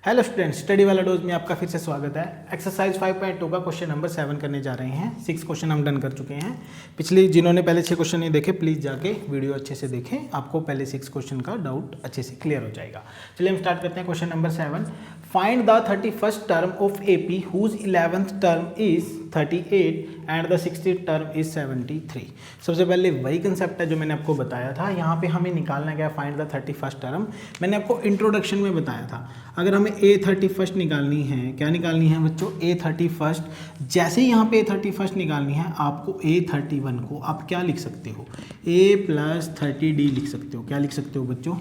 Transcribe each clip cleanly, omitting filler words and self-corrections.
Hello students, study वाला dose में आपका फिर से स्वागत है। एक्सरसाइज 5.2 का क्वेश्चन नंबर 7 करने जा रहे हैं। 6 क्वेश्चन हम डन कर चुके हैं। पिछले जिन्होंने पहले 6 क्वेश्चन नहीं देखे प्लीज़ जाके वीडियो अच्छे से देखें, आपको पहले 6 क्वेश्चन का डाउट अच्छे से क्लियर हो जाएगा। चलिए हम स्टार्ट करते हैं question number 7। Find the 31st term of AP whose 11th term is 38 and the 60th term is 73। सबसे पहले वही कंसेप्ट है जो मैंने आपको बताया था। यहाँ पे हमें निकालना क्या, फाइंड द 31st टर्म। मैंने आपको इंट्रोडक्शन में बताया था अगर हमें A31 निकालनी है, क्या निकालनी है बच्चों, A31। जैसे ही यहाँ पे A31 निकालनी है आपको A31 को आप क्या लिख सकते हो, A + 30D लिख सकते हो। क्या लिख सकते हो बच्चों,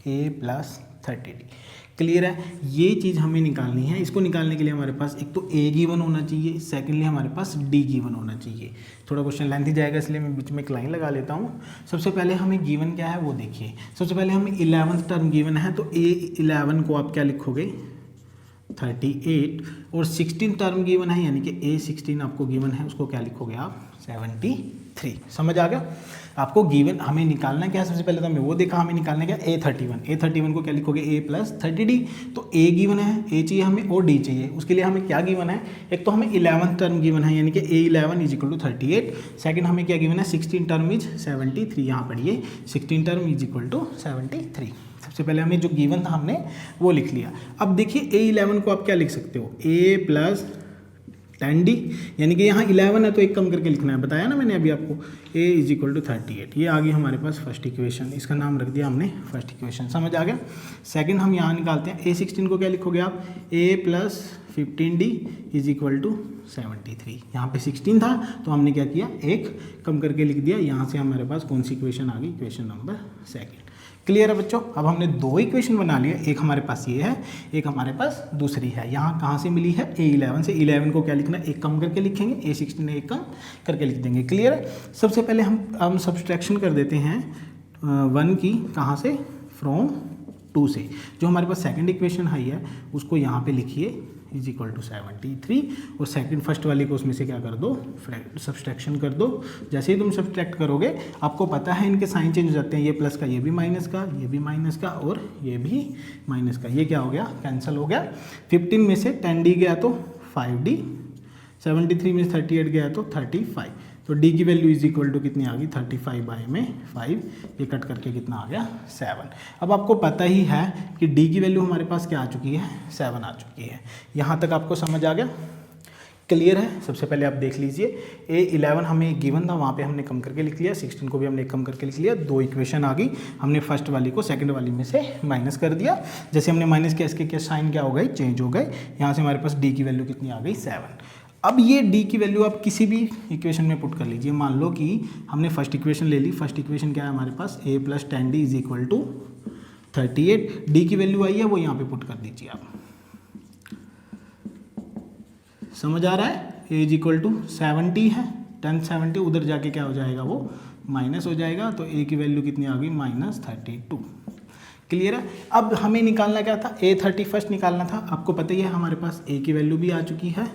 A + 30D। क्लियर है, ये चीज़ हमें निकालनी है। इसको निकालने के लिए हमारे पास एक तो A गिवन होना चाहिए, सेकेंडली हमारे पास D गिवन होना चाहिए। थोड़ा क्वेश्चन लेंथी जाएगा इसलिए मैं बीच में एक लाइन लगा लेता हूँ। सबसे पहले हमें गिवन क्या है वो देखिए। सबसे पहले हमें 11th टर्म गिवन है तो A11 को आप क्या लिखोगे 38, और 16 टर्म गिवन है यानी कि A16 आपको गिवन है, उसको क्या लिखोगे आप 73। समझ आ गया। आपको गिवन हमें निकालना क्या है, सबसे पहले तो हमें वो देखा, हमें निकालना क्या A31 को क्या लिखोगे A + 30D। तो A गिवन है, A चाहिए हमें और D चाहिए। उसके लिए हमें क्या गिवन है, एक तो हमें 11th टर्म गिवन है यानी कि A11 = 38। सेकंड हमें क्या गिवन है 16 टर्म इज 73। यहाँ पढ़िए 16 टर्म = 73। सबसे पहले हमें जो गिवन था हमने वो लिख लिया। अब देखिए A11 को आप क्या लिख सकते हो A + 10D, यानी कि यहाँ 11 है तो एक कम करके लिखना है, बताया ना मैंने अभी आपको। A = 38, ये आ गई हमारे पास फर्स्ट इक्वेशन, इसका नाम रख दिया हमने फर्स्ट इक्वेशन। समझ आ गया। सेकंड हम यहाँ निकालते हैं A16 को क्या लिखोगे आप A + 15D = 73। यहाँ पे 16 था तो हमने क्या किया, एक कम करके लिख दिया। यहाँ से हमारे पास कौन सी इक्वेशन आ गई, इक्वेशन नंबर 2। क्लियर है बच्चों। अब हमने 2 इक्वेशन बना लिए, एक हमारे पास ये है, एक हमारे पास दूसरी है। यहाँ कहाँ से मिली है A11 से। 11 को क्या लिखना है, एक कम करके लिखेंगे, A16 एक कम करके लिख देंगे। क्लियर है। सबसे पहले हम सब्सट्रैक्शन कर देते हैं 1 की, कहाँ से, फ्रॉम 2 से। जो हमारे पास सेकंड इक्वेशन है उसको यहाँ पे लिखिए = 73, और सेकंड फर्स्ट वाली को उसमें से क्या कर दो, सब्सट्रैक्शन कर दो। जैसे ही तुम सब्सट्रैक्ट करोगे आपको पता है इनके साइन चेंज हो जाते हैं, ये प्लस का ये भी माइनस का, ये भी माइनस का और ये भी माइनस का। ये क्या हो गया, कैंसिल हो गया। 15 में से 10D गया तो 5D, 73 में 38 गया तो 35। तो D की वैल्यू = कितनी आ गई 35/5, ये कट करके कितना आ गया 7। अब आपको पता ही है कि D की वैल्यू हमारे पास क्या आ चुकी है 7 आ चुकी है। यहाँ तक आपको समझ आ गया, क्लियर है। सबसे पहले आप देख लीजिए A11 हमें गिवन था, वहाँ पे हमने कम करके लिख लिया, 16 को भी हमने कम करके लिख लिया। 2 इक्वेशन आ गई, हमने फर्स्ट वाली को सेकंड वाली में से माइनस कर दिया। जैसे हमने माइनस किया इसके क्या साइन क्या हो गए, चेंज हो गए। यहाँ से हमारे पास D की वैल्यू कितनी आ गई 7। अब ये D की वैल्यू आप किसी भी इक्वेशन में पुट कर लीजिए। मान लो कि हमने फर्स्ट इक्वेशन ले ली। फर्स्ट इक्वेशन क्या है हमारे पास A + 10D = 38। D की वैल्यू आई है वो यहाँ पे पुट कर दीजिए आप। समझ आ रहा है। A = 70 है, 10 70, उधर जाके क्या हो जाएगा वो माइनस हो जाएगा। तो A की वैल्यू कितनी आ गई -32। क्लियर है। अब हमें निकालना क्या था, A31 निकालना था। आपको पता ही है हमारे पास A की वैल्यू भी आ चुकी है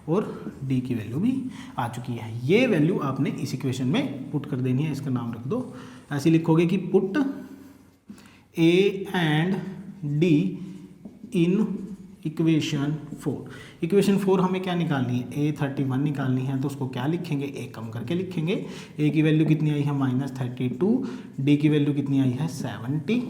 और D की वैल्यू भी आ चुकी है। ये वैल्यू आपने इस इक्वेशन में पुट कर देनी है। इसका नाम रख दो, ऐसे लिखोगे कि put A and D in equation 4। Equation 4 हमें क्या निकालनी है, A31 निकालनी है। तो उसको क्या लिखेंगे, एक कम करके लिखेंगे। A की वैल्यू कितनी आई है -32, D की वैल्यू कितनी आई है 70,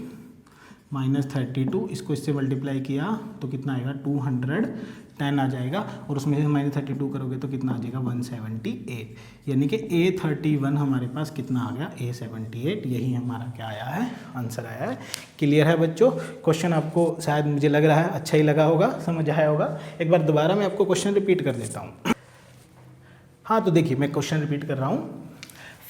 -32, इसको इससे मल्टीप्लाई किया तो कितना आएगा 210 आ जाएगा, और उसमें से -32 करोगे तो कितना आ जाएगा 178। यानी कि A31 हमारे पास कितना आ गया A78। यही हमारा क्या आया है, आंसर आया है। क्लियर है बच्चों। क्वेश्चन आपको शायद मुझे लग रहा है अच्छा ही लगा होगा, समझ आया होगा। एक बार दोबारा मैं आपको क्वेश्चन रिपीट कर देता हूँ। हाँ तो देखिए मैं क्वेश्चन रिपीट कर रहा हूँ।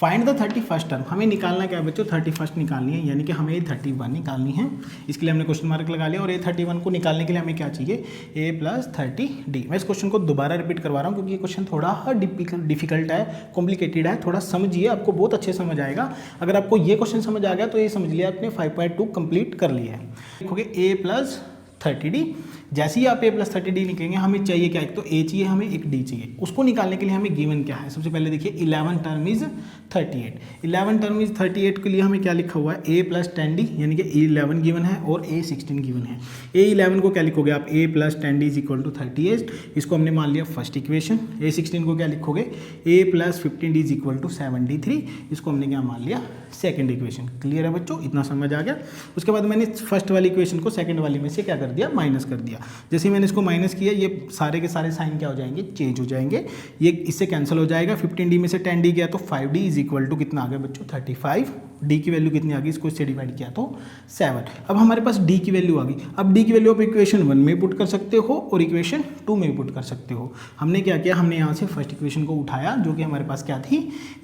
Find the 31st term. हमें निकालना क्या है बच्चों, 31 निकालनी है, यानी कि हमें A31 निकालनी है। इसके लिए हमने क्वेश्चन मार्क लगा लिया। और A31 को निकालने के लिए हमें क्या चाहिए A + 30D। मैं इस क्वेश्चन को दोबारा रिपीट करवा रहा हूँ क्योंकि ये क्वेश्चन थोड़ा डिफिकल्ट है, कॉम्प्लिकेटेड है। थोड़ा समझिए, आपको बहुत अच्छे समझ आएगा। अगर आपको ये क्वेश्चन समझ आ गया तो ये समझ लिया आपने 5.2 कंप्लीट कर लिया है। देखोगे A + 30D। जैसे ही आप a प्लस 30D लिखेंगे हमें चाहिए क्या, एक तो a चाहिए हमें, एक d चाहिए। उसको निकालने के लिए हमें गिवन क्या है, सबसे पहले देखिए 11 टर्म इज 38। 11 टर्म इज 38 के लिए हमें क्या लिखा हुआ है, a प्लस 10d, यानी कि a11 गिवन है और a16 गिवन है। a11 को क्या लिखोगे आप, a plus 10d is equal to 38, इसको हमने मान लिया फर्स्ट इक्वेशन। a16 को क्या लिखोगे, a plus 15d is equal to 73, इसको हमने क्या मान लिया सेकंड इक्वेशन। क्लियर है बच्चों, इतना समझ आ गया। उसके बाद मैंने फर्स्ट वाली इक्वेशन को सेकंड वाली में से क्या कर दिया, माइनस कर दिया। जैसे ही मैंने इसको माइनस किया ये सारे के सारे साइन क्या हो जाएंगे, चेंज हो जाएंगे, ये इससे कैंसिल हो जाएगा। 15d में से 10d गया तो 5d इज इक्वल टू कितना आ गया बच्चों, 35। d की वैल्यू कितनी आ गई, इसको इससे डिवाइड किया तो 7। अब हमारे पास d की वैल्यू आ गई। अब d की वैल्यू आप इक्वेशन 1 में पुट कर सकते हो और इक्वेशन 2 में पुट कर सकते हो। हमने क्या किया, हमने यहाँ से फर्स्ट इक्वेशन को उठाया जो कि हमारे पास क्या थी,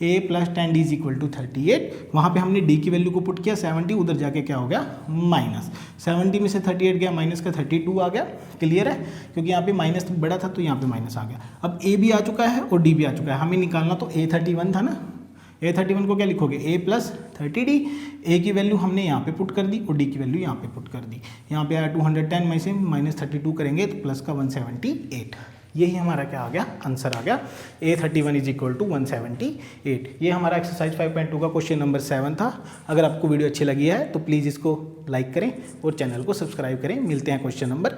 a plus 10d is equal to 38। वहाँ पे हमने d की वैल्यू को पुट किया 70, उधर जाके क्या हो गया माइनस 70 में से 38 गया, माइनस का 32 आ गया। क्लियर है, क्योंकि यहाँ पे माइनस बड़ा था तो यहाँ पे माइनस आ गया। अब a भी आ चुका है और d भी आ चुका है, हमें निकालना तो a31 था ना। a31 को क्या लिखोगे, a प्लस 30d। a की वैल्यू हमने यहाँ पे पुट कर दी और d की वैल्यू यहाँ पे पुट कर दी। यहाँ पे आया 210 में से माइनस 32 करेंगे तो प्लस का 178। यही हमारा क्या आ गया, आंसर आ गया। a31 is equal to 178। ये हमारा एक्सरसाइज 5.2 का क्वेश्चन नंबर 7 था। अगर आपको वीडियो अच्छी लगी है तो प्लीज़ इसको लाइक करें और चैनल को सब्सक्राइब करें। मिलते हैं क्वेश्चन नंबर